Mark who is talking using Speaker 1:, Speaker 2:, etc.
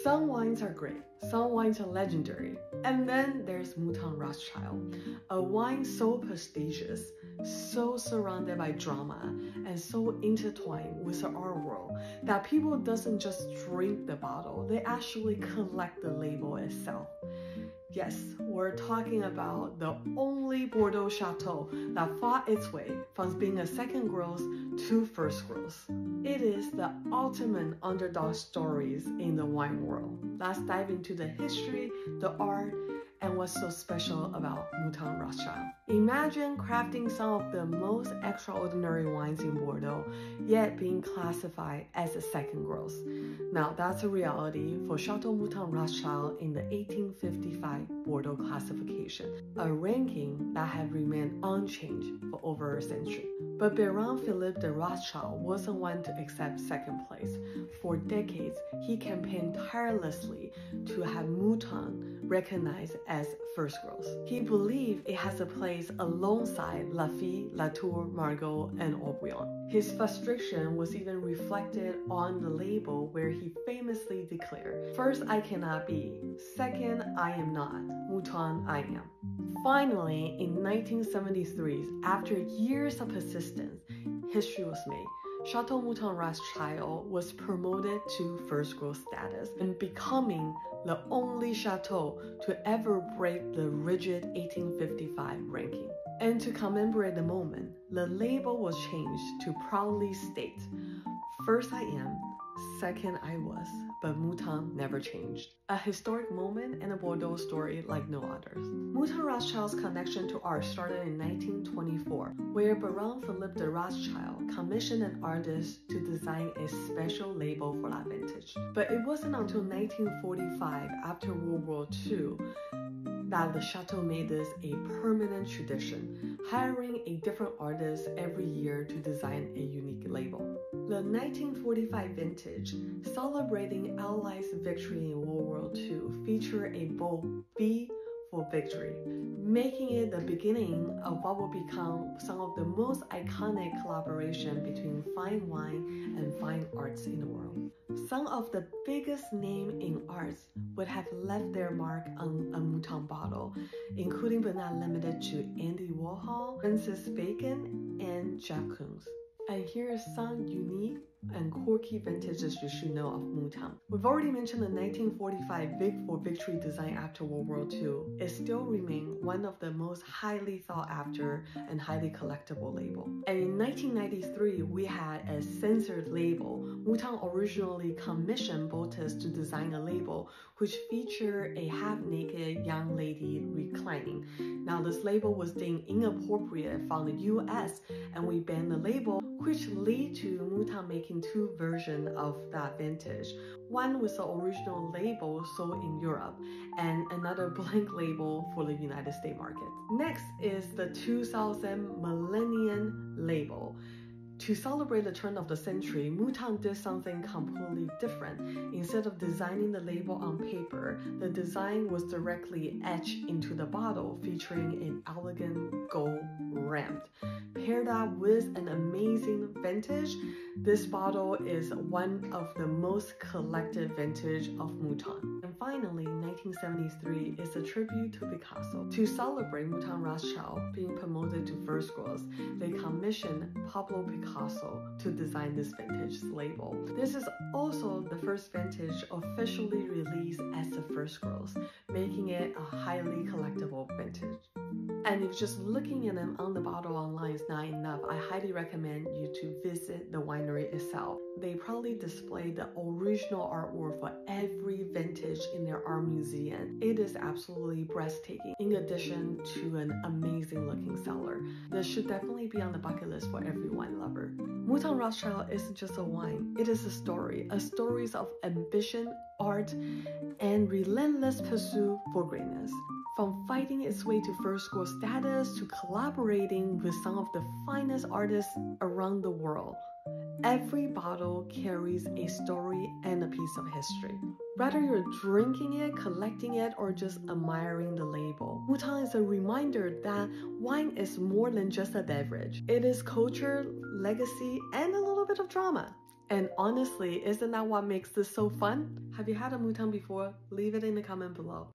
Speaker 1: Some wines are great, some wines are legendary. And then there's Mouton Rothschild, a wine so prestigious, so surrounded by drama, and so intertwined with the art world that people doesn't just drink the bottle, they actually collect the label itself. Yes, we're talking about the only Bordeaux chateau that fought its way from being a second growth to first growth. It is the ultimate underdog stories in the wine world. Let's dive into the history, the art, and what's so special about Mouton Rothschild. Imagine crafting some of the most extraordinary wines in Bordeaux, yet being classified as a second growth. Now that's a reality for Chateau Mouton Rothschild in the 1855 Bordeaux classification, a ranking that had remained unchanged for over a century. But Baron Philippe de Rothschild wasn't one to accept second place. For decades, he campaigned tirelessly to have Mouton recognized as first growth. He believed it has a place alongside Lafite, Latour, Margaux, and Aubryon. His frustration was even reflected on the label where he famously declared, "First I cannot be, second I am not, Mouton I am." Finally, in 1973, after years of persistence, history was made. Chateau Mouton Rothschild was promoted to first growth status and becoming the only chateau to ever break the rigid 1855 ranking. And to commemorate the moment, the label was changed to proudly state, "First I am, second I was, but Mouton never changed." A historic moment and a Bordeaux story like no others. Mouton Rothschild's connection to art started in 1924, where Baron Philippe de Rothschild commissioned an artist to design a special label for that vintage. But it wasn't until 1945, after World War II, that the chateau made this a permanent tradition, hiring a different artist every year to design a unique label. The 1945 vintage, celebrating Allies' victory in World War II, featured a bold V for victory, making it the beginning of what will become some of the most iconic collaboration between fine wine and fine arts in the world. Some of the biggest names in arts would have left their mark on a Mouton bottle, including but not limited to Andy Warhol, Francis Bacon, and Jacques Koons. And here are some unique and quirky vintages you should know of Mouton. We've already mentioned the 1945 Vic for Victory design after World War II. It still remains one of the most highly sought after and highly collectible label. And in 1993, we had a censored label. Mouton originally commissioned Botus to design a label which featured a half-naked young lady reclining. Now this label was deemed inappropriate from the US and we banned the label, which led to Mouton making two versions of that vintage. One with the original label sold in Europe and another blank label for the United States market. Next is the 2000 Millennium label. To celebrate the turn of the century, Mouton did something completely different. Instead of designing the label on paper, the design was directly etched into the bottle, featuring an elegant gold ramp. Pair that with an amazing vintage, this bottle is one of the most collected vintage of Mouton. And finally, 1973 is a tribute to Picasso. To celebrate Mouton Rothschild being promoted to first growth, they commissioned Pablo Picasso to design this vintage label. This is also the first vintage officially released as the first growth, making it a highly collectible vintage. And if just looking at them on the bottle online is not enough, I highly recommend you to visit the winery itself. They proudly display the original artwork for every vintage in their art museum. It is absolutely breathtaking, in addition to an amazing looking cellar. This should definitely be on the bucket list for every wine lover. Mouton Rothschild isn't just a wine, it is a story of ambition, art, and relentless pursuit for greatness. From fighting its way to first growth status to collaborating with some of the finest artists around the world, every bottle carries a story and a piece of history. Whether you're drinking it, collecting it, or just admiring the label, Mouton is a reminder that wine is more than just a beverage. It is culture, legacy, and a little bit of drama. And honestly, isn't that what makes this so fun? Have you had a mouton before? Leave it in the comment below.